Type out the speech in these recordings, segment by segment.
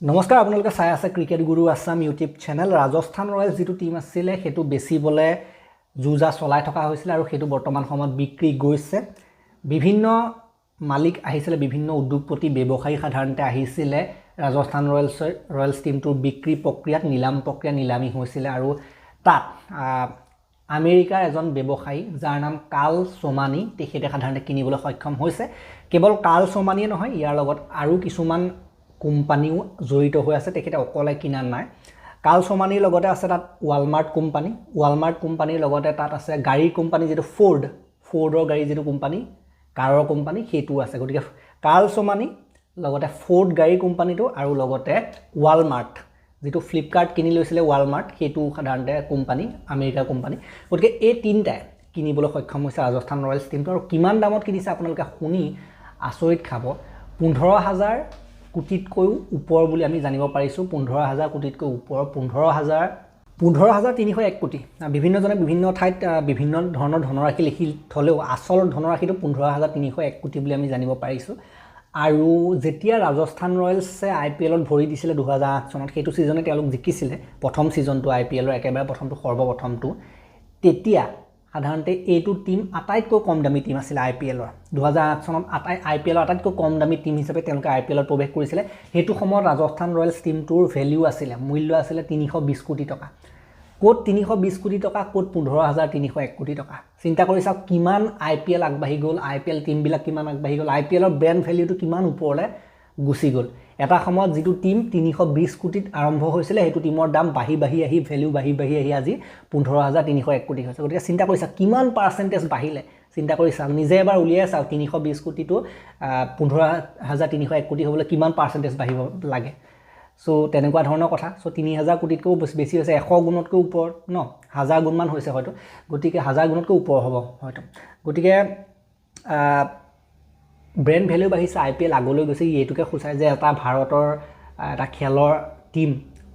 নমস্কাৰ আপোনালোকে চাই আছে ক্ৰিকেট গুৰু Assam YouTube channel Rajasthan Royals যেটো টিম আছিল হেতু বেছি বলে জুজা চলাই থকা হৈছিল আৰু হেতু বৰ্তমান সময়ত বিক্ৰী গৈছে বিভিন্ন মালিক আহিছিল বিভিন্ন উদ্যোগপতি ব্যৱসায়ী সাধাৰণতে আহিছিল ৰাজস্থান ৰয়েলছ টিমটোৰ বিক্ৰী প্ৰক্ৰিয়াত নিলামী হৈছিল আৰু তাত আমেৰিকাৰ এজন ব্যৱসায়ী যাৰ নাম কাল সোমানী তেখেতে সাধাৰণতে কিনিবলৈ সক্ষম হৈছে কেৱল কাল সোমানীয়ে নহয় ইয়াৰ লগত আৰু কিছুমান কোম্পানীও জড়িত হৈ আছে তেখেতে অকলে কিনা নাই কাল সোমানীৰ লগতে আছে তাত ওয়ালমাৰ্ট কোম্পানীৰ লগতে তাত আছে গাড়ীৰ কোম্পানী যেটো ফৰ্ডৰ গাড়ী যেটো কোম্পানী কাৰৰ কোম্পানী হেতু আছে গতিকে কাল সোমানী লগতে ফৰ্ড গাড়ী কোম্পানীটো আৰু লগতে ওয়ালমাৰ্ট যেটো ফ্লিপকাৰ্ট কিনি লৈছিলে ওয়ালমাৰ্ট হেতু সাধাৰণতে কোম্পানী আমেৰিকাৰ কোম্পানী গতিকে এই তিনটাই কিনিবলৈ সক্ষম হৈছে ৰাজস্থান ৰয়েলছ টিমটো আৰু কিমান দামত কিনিছে আপোনালোকে শুনি আচৰিত খাব 15000 কোটিতকৈও ওপৰ বুলি আমি জানিব পাৰিছো 15000 কোটিতকৈ ওপৰ 15301 কোটি বিভিন্নজনে বিভিন্ন ঠাইত বিভিন্ন ধৰণৰ ধনৰাশি লিখি থলেও আচল ধনৰাশিটো 15301 কোটি বুলি আমি জানিব পাৰিছো আৰু যেতিয়া ৰাজস্থান ৰয়েলছে আইপিএলত ভৰি দিছিলে 2008 চনত হেতু সিজনে তেওঁলোক জিকিছিলে প্ৰথম সিজনটো আইপিএলৰ একেবাৰে প্ৰথমটো সৰ্বপ্ৰথমটো তেতিয়া সাধাৰণতে এইটো টিম আটাইতকৈ কম দামী টিম আছিল আইপিএলৰ 2008 চনত আইপিএলৰ আটাইতকৈ কম দামী টিম হিচাপে তেওঁলোকে আইপিএলত প্ৰৱেশ কৰিছিলে হেতু সময়ত ৰাজস্থান ৰয়েলছ টিমটোৰ ভ্যালু আছিল মূল্য আছিল 320 কোটি টকা কোট 320 কোটি টকা কোট 15301 কোটি টকা চিন্তা কৰি চাওক কিমান আইপিএল আগবাঢ়ি গল আইপিএল টিম বিলাক কিমান আগবাঢ়ি গল আইপিএলৰ ব্ৰ্যান্ড ভ্যালুটো কিমান ওপৰলে গুছি গল এটা সময়ত যেটো টিম 320 কোটিত আৰম্ভ হৈছিল হেতু টিমৰ দাম বাঢ়ি আহি ভ্যালু বাঢ়ি আহি আজি 15301 কোটি হৈছে গতিকে চিন্তা কৰি চাওক কিমান পাৰ্সেন্টেজ বাঢ়িলে চিন্তা কৰি চাওক নিজে এবাৰ উলিয়াই চাওক 320 কোটিটো 15301 কোটি হ'বলৈ কিমান পাৰ্সেন্টেজ বাঢ়িব লাগে সো তেনেকুৱা ধৰণৰ কথা সো 3000 কোটিতকৈ বেছি হৈছে 100 গুণতকৈ ওপৰ ন 1000 গুণ মান হৈছে হয়তো গতিকে 1000 গুণতকৈ ওপৰ হ'ব হয়তো গতিকে ব্ৰ্যান্ড ভ্যালু বাঢ়িছে আইপিএল আগলৈ গৈছে এইটোকে খুচাই যে এটা ভাৰতৰ এটা খেলৰ টিম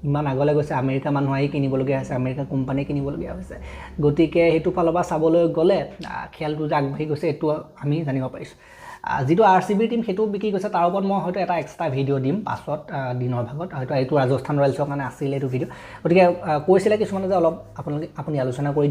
ইমান আগলৈ গৈছে আমেৰিকা মানুহ আহি কিনিবলগীয়া আছে আমেৰিকা কোম্পানী কিনিবলগীয়া হৈছে গতিকে হেতু ফালবা চাবলৈ গলে খেলটো আগবাঢ়ি গৈছে এটো আমি জানিব পাৰিছো যেটো আৰসিবি টিম হেতু বিকি গৈছে তাৰ ওপৰত মই হয়তো এটা এক্সট্ৰা ভিডিও দিম পাছত দিনৰ ভাগত হয়তো এইটো ৰাজস্থান ৰয়েলছৰ কাৰণে আছিল এইটো ভিডিও গতিকে কৈছিলে কিছুমানে যে অলপ আপুনি আলোচনা কৰি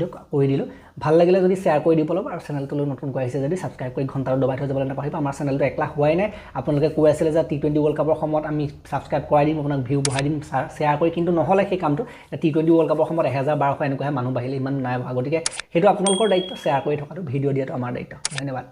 দিলো ভাল লাগিলে যদি শেয়াৰ কৰি দিব অলপ আৰু চেনেলটো নতুন কৈ আহিছে যদি সাবস্ক্ৰাইব কৰি ঘণ্টাটো দবাই থৈ যাবলৈ নাপাহৰিব আমাৰ চেনেলটো 1 লাখ হোৱাই নাই আপোনালোকে কৈ আছিল যে টি20 ওয়াৰ্ল্ড কাপৰ সময়ত আমি সাবস্ক্ৰাইব কৰাই দিম আপোনাক ভিউ বঢ়াই দিম শেয়াৰ কৰি কিন্তু নহলে সেই কামটো টি20 ওয়াৰ্ল্ড কাপৰ সময়ত 1000-1200 এনেকুৱা মানুহ বাহিলে ইমান নাই গতিকে হেতু আপোনালোকৰ দায়িত্ব শেয়াৰ কৰি থকাটো ভিডিও দিয়াটো আমাৰ দায়িত্ব ধন্যবাদ